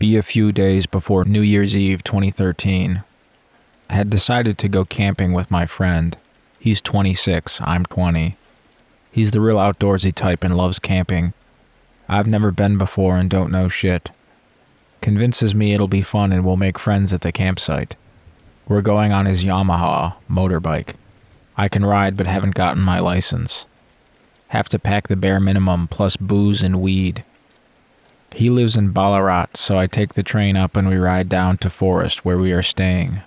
Be a few days before New Year's Eve 2013. I had decided to go camping with my friend. He's 26, I'm 20. He's the real outdoorsy type and loves camping. I've never been before and don't know shit. Convinces me it'll be fun and we'll make friends at the campsite. We're going on his Yamaha motorbike. I can ride but haven't gotten my license. Have to pack the bare minimum plus booze and weed. He lives in Ballarat, so I take the train up and we ride down to Forest where we are staying.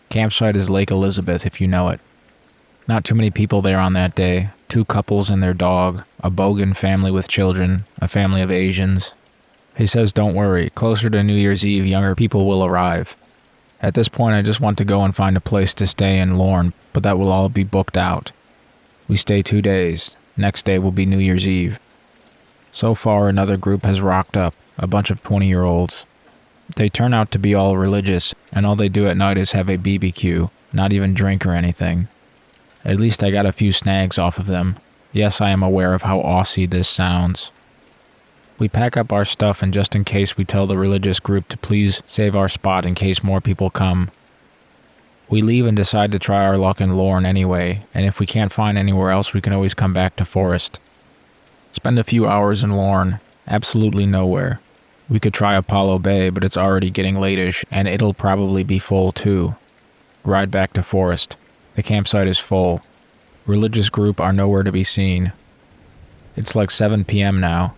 Campsite is Lake Elizabeth if you know it. Not too many people there on that day. 2 couples and their dog, a Bogan family with children, a family of Asians. He says don't worry, closer to New Year's Eve younger people will arrive. At this point I just want to go and find a place to stay in Lorne, but that will all be booked out. We stay 2 days. Next day will be New Year's Eve. So far another group has rocked up, a bunch of 20-year-olds. They turn out to be all religious, and all they do at night is have a BBQ, not even drink or anything. At least I got a few snags off of them. Yes, I am aware of how Aussie this sounds. We pack up our stuff and just in case we tell the religious group to please save our spot in case more people come. We leave and decide to try our luck in Lorne anyway, and if we can't find anywhere else we can always come back to Forest. Spend a few hours in Lorne, absolutely nowhere. We could try Apollo Bay, but it's already getting late-ish, and it'll probably be full too. Ride back to Forest. The campsite is full. Religious group are nowhere to be seen. It's like 7 p.m. now.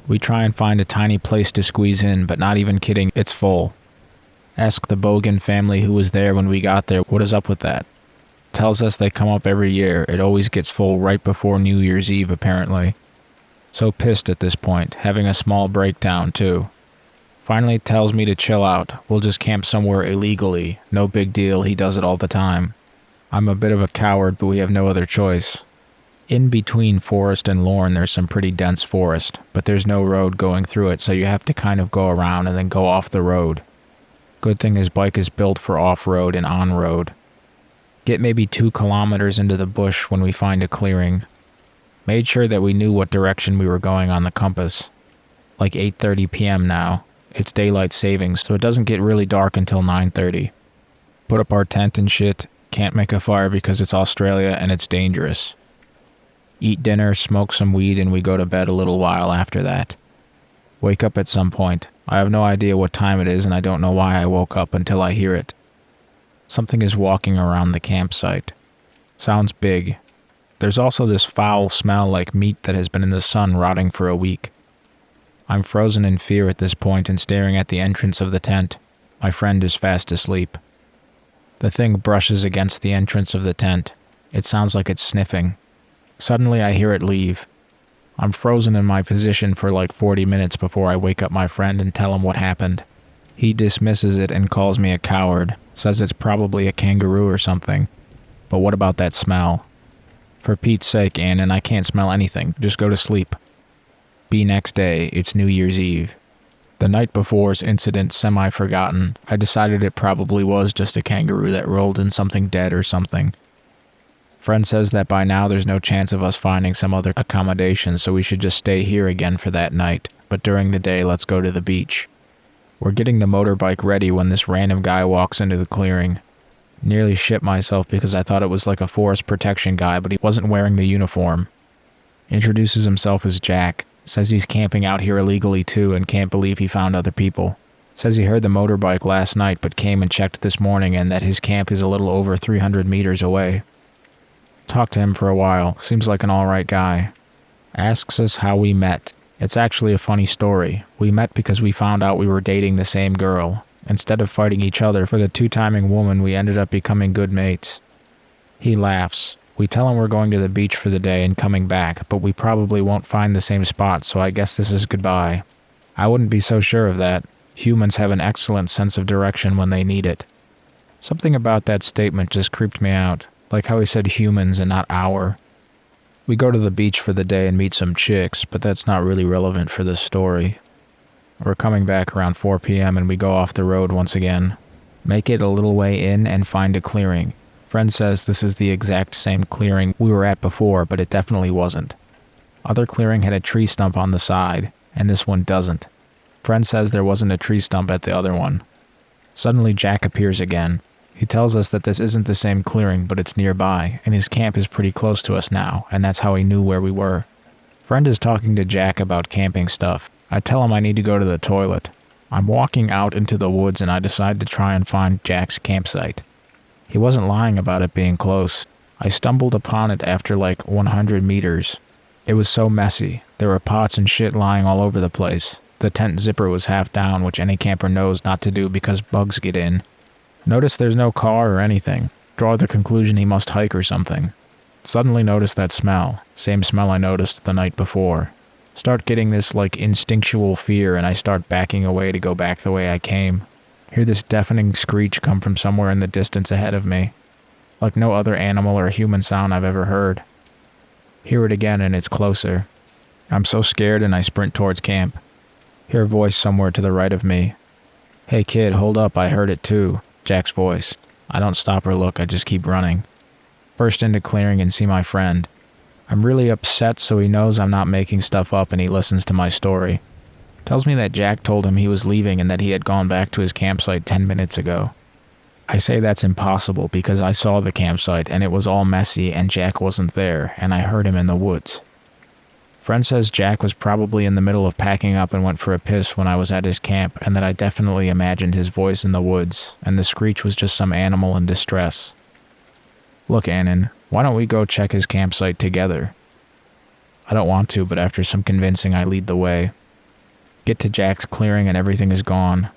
We try and find a tiny place to squeeze in, but not even kidding, it's full. Ask the Bogan family who was there when we got there what is up with that. Tells us they come up every year. It always gets full right before New Year's Eve apparently. So pissed at this point, having a small breakdown too. Finally tells me to chill out, we'll just camp somewhere illegally, no big deal, he does it all the time. I'm a bit of a coward, but we have no other choice. In between Forest and Lorne there's some pretty dense forest, but there's no road going through it, so you have to kind of go around and then go off the road. Good thing his bike is built for off-road and on-road. Get maybe 2 kilometers into the bush when we find a clearing. Made sure that we knew what direction we were going on the compass. Like 8:30 p.m. now. It's daylight savings, so it doesn't get really dark until 9:30. Put up our tent and shit. Can't make a fire because it's Australia and it's dangerous. Eat dinner, smoke some weed, and we go to bed a little while after that. Wake up at some point. I have no idea what time it is and I don't know why I woke up until I hear it. Something is walking around the campsite. Sounds big. There's also this foul smell like meat that has been in the sun rotting for a week. I'm frozen in fear at this point and staring at the entrance of the tent. My friend is fast asleep. The thing brushes against the entrance of the tent. It sounds like it's sniffing. Suddenly I hear it leave. I'm frozen in my position for like 40 minutes before I wake up my friend and tell him what happened. He dismisses it and calls me a coward, says it's probably a kangaroo or something. But what about that smell? For Pete's sake, Ann, I can't smell anything. Just go to sleep. Be next day, it's New Year's Eve. The night before's incident semi-forgotten. I decided it probably was just a kangaroo that rolled in something dead or something. Friend says that by now there's no chance of us finding some other accommodation, so we should just stay here again for that night. But during the day, let's go to the beach. We're getting the motorbike ready when this random guy walks into the clearing. Nearly shit myself because I thought it was like a forest protection guy, but he wasn't wearing the uniform. Introduces himself as Jack. Says he's camping out here illegally too and can't believe he found other people. Says he heard the motorbike last night but came and checked this morning and that his camp is a little over 300 meters away. Talked to him for a while. Seems like an alright guy. Asks us how we met. It's actually a funny story. We met because we found out we were dating the same girl. Instead of fighting each other for the 2-timing woman, we ended up becoming good mates. He laughs. We tell him we're going to the beach for the day and coming back, but we probably won't find the same spot, so I guess this is goodbye. I wouldn't be so sure of that. Humans have an excellent sense of direction when they need it. Something about that statement just creeped me out, like how he said humans and not our. We go to the beach for the day and meet some chicks, but that's not really relevant for this story. We're coming back around 4 p.m. and we go off the road once again. Make it a little way in and find a clearing. Friend says this is the exact same clearing we were at before, but it definitely wasn't. Other clearing had a tree stump on the side, and this one doesn't. Friend says there wasn't a tree stump at the other one. Suddenly Jack appears again. He tells us that this isn't the same clearing, but it's nearby, and his camp is pretty close to us now, and that's how he knew where we were. Friend is talking to Jack about camping stuff. I tell him I need to go to the toilet. I'm walking out into the woods and I decide to try and find Jack's campsite. He wasn't lying about it being close. I stumbled upon it after like 100 meters. It was so messy. There were pots and shit lying all over the place. The tent zipper was half down, which any camper knows not to do because bugs get in. Notice there's no car or anything. Draw the conclusion he must hike or something. Suddenly notice that smell. Same smell I noticed the night before. Start getting this like instinctual fear and I start backing away to go back the way I came. Hear this deafening screech come from somewhere in the distance ahead of me. Like no other animal or human sound I've ever heard. Hear it again and it's closer. I'm so scared and I sprint towards camp. Hear a voice somewhere to the right of me. Hey kid, hold up, I heard it too. Jack's voice. I don't stop or look, I just keep running. Burst into clearing and see my friend. I'm really upset so he knows I'm not making stuff up and he listens to my story. Tells me that Jack told him he was leaving and that he had gone back to his campsite 10 minutes ago. I say that's impossible because I saw the campsite and it was all messy and Jack wasn't there and I heard him in the woods. Friend says Jack was probably in the middle of packing up and went for a piss when I was at his camp and that I definitely imagined his voice in the woods and the screech was just some animal in distress. Look, Annan, why don't we go check his campsite together? I don't want to, but after some convincing I lead the way. Get to Jack's clearing and everything is gone.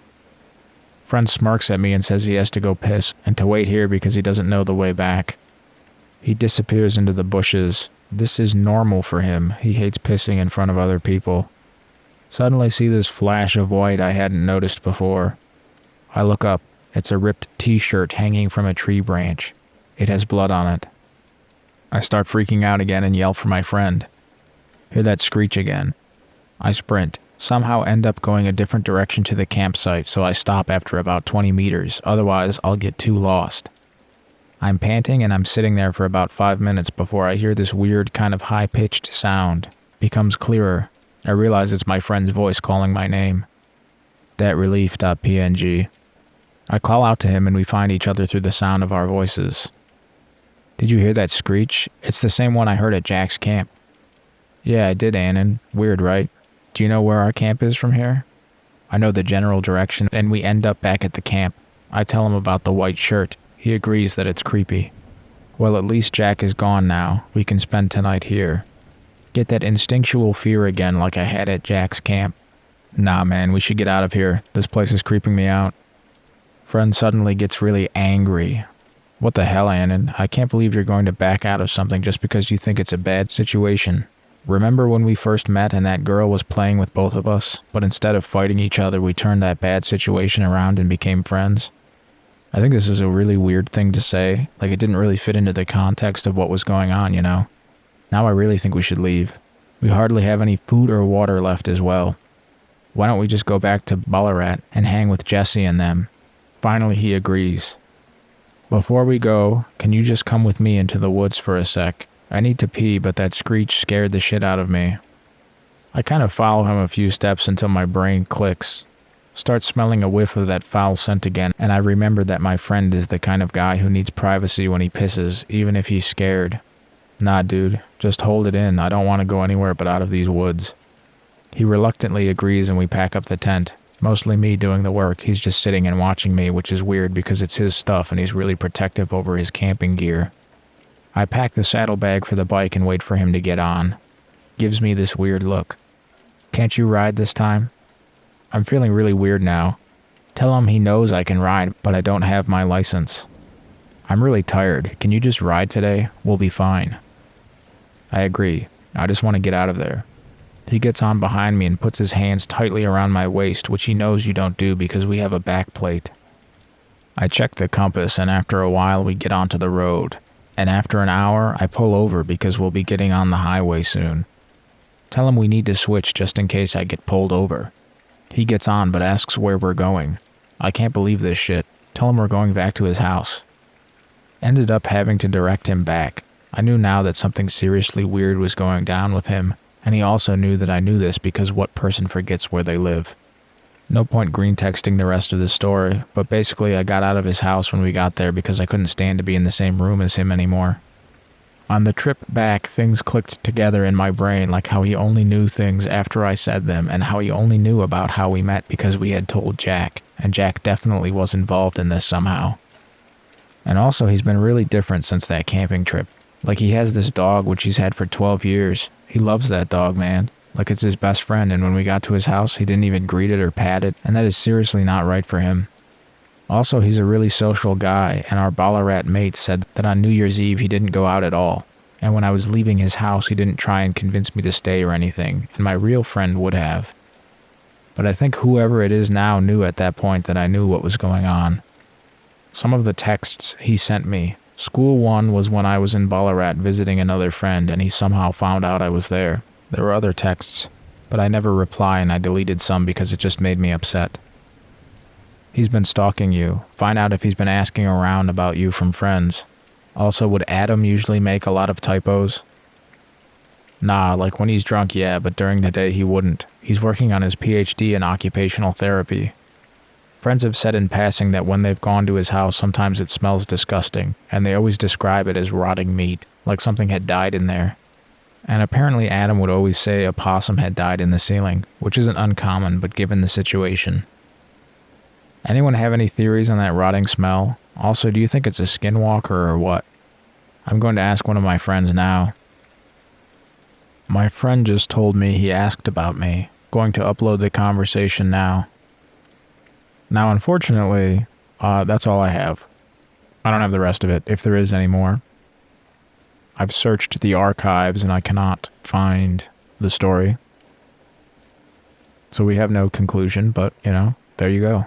Friend smirks at me and says he has to go piss and to wait here because he doesn't know the way back. He disappears into the bushes. This is normal for him. He hates pissing in front of other people. Suddenly see this flash of white I hadn't noticed before. I look up. It's a ripped t-shirt hanging from a tree branch. It has blood on it. I start freaking out again and yell for my friend. Hear that screech again. I sprint. Somehow end up going a different direction to the campsite, so I stop after about 20 meters, otherwise I'll get too lost. I'm panting and I'm sitting there for about 5 minutes before I hear this weird kind of high-pitched sound. Becomes clearer. I realize it's my friend's voice calling my name. .relief.png. I call out to him and we find each other through the sound of our voices. Did you hear that screech? It's the same one I heard at Jack's camp. Yeah, I did, Annan. Weird, right? Do you know where our camp is from here? I know the general direction, and we end up back at the camp. I tell him about the white shirt. He agrees that it's creepy. Well, at least Jack is gone now. We can spend tonight here. Get that instinctual fear again like I had at Jack's camp. Nah, man, we should get out of here. This place is creeping me out. Friend suddenly gets really angry. What the hell, Annan? I can't believe you're going to back out of something just because you think it's a bad situation. Remember when we first met and that girl was playing with both of us, but instead of fighting each other, we turned that bad situation around and became friends? I think this is a really weird thing to say, like it didn't really fit into the context of what was going on, you know? Now I really think we should leave. We hardly have any food or water left as well. Why don't we just go back to Ballarat and hang with Jesse and them? Finally he agrees. Before we go, can you just come with me into the woods for a sec? I need to pee, but that screech scared the shit out of me. I kind of follow him a few steps until my brain clicks. Start smelling a whiff of that foul scent again, and I remember that my friend is the kind of guy who needs privacy when he pisses, even if he's scared. Nah, dude, just hold it in. I don't want to go anywhere but out of these woods. He reluctantly agrees and we pack up the tent. Mostly me doing the work. He's just sitting and watching me, which is weird because it's his stuff and he's really protective over his camping gear. I pack the saddlebag for the bike and wait for him to get on. Gives me this weird look. Can't you ride this time? I'm feeling really weird now. Tell him he knows I can ride, but I don't have my license. I'm really tired. Can you just ride today? We'll be fine. I agree. I just want to get out of there. He gets on behind me and puts his hands tightly around my waist, which he knows you don't do because we have a back plate. I check the compass, and after a while we get onto the road. And after an hour, I pull over because we'll be getting on the highway soon. Tell him we need to switch just in case I get pulled over. He gets on but asks where we're going. I can't believe this shit. Tell him we're going back to his house. Ended up having to direct him back. I knew now that something seriously weird was going down with him, and he also knew that I knew this because what person forgets where they live? No point green texting the rest of the story, but basically I got out of his house when we got there because I couldn't stand to be in the same room as him anymore. On the trip back, things clicked together in my brain, like how he only knew things after I said them, and how he only knew about how we met because we had told Jack, and Jack definitely was involved in this somehow. And also, he's been really different since that camping trip. Like, he has this dog which he's had for 12 years. He loves that dog, man. Like, it's his best friend, and when we got to his house, he didn't even greet it or pat it, and that is seriously not right for him. Also, he's a really social guy, and our Ballarat mates said that on New Year's Eve he didn't go out at all. And when I was leaving his house, he didn't try and convince me to stay or anything, and my real friend would have. But I think whoever it is now knew at that point that I knew what was going on. Some of the texts he sent me. School one was when I was in Ballarat visiting another friend, and he somehow found out I was there. There were other texts, but I never reply, and I deleted some because it just made me upset. He's been stalking you. Find out if he's been asking around about you from friends. Also, would Adam usually make a lot of typos? Nah, like when he's drunk, yeah, but during the day he wouldn't. He's working on his PhD in occupational therapy. Friends have said in passing that when they've gone to his house, sometimes it smells disgusting, and they always describe it as rotting meat, like something had died in there. And apparently Adam would always say a possum had died in the ceiling, which isn't uncommon, but given the situation. Anyone have any theories on that rotting smell? Also, do you think it's a skinwalker or what? I'm going to ask one of my friends now. My friend just told me he asked about me. Going to upload the conversation now. Now, unfortunately, that's all I have. I don't have the rest of it, if there is any more. I've searched the archives and I cannot find the story. So we have no conclusion, but, there you go.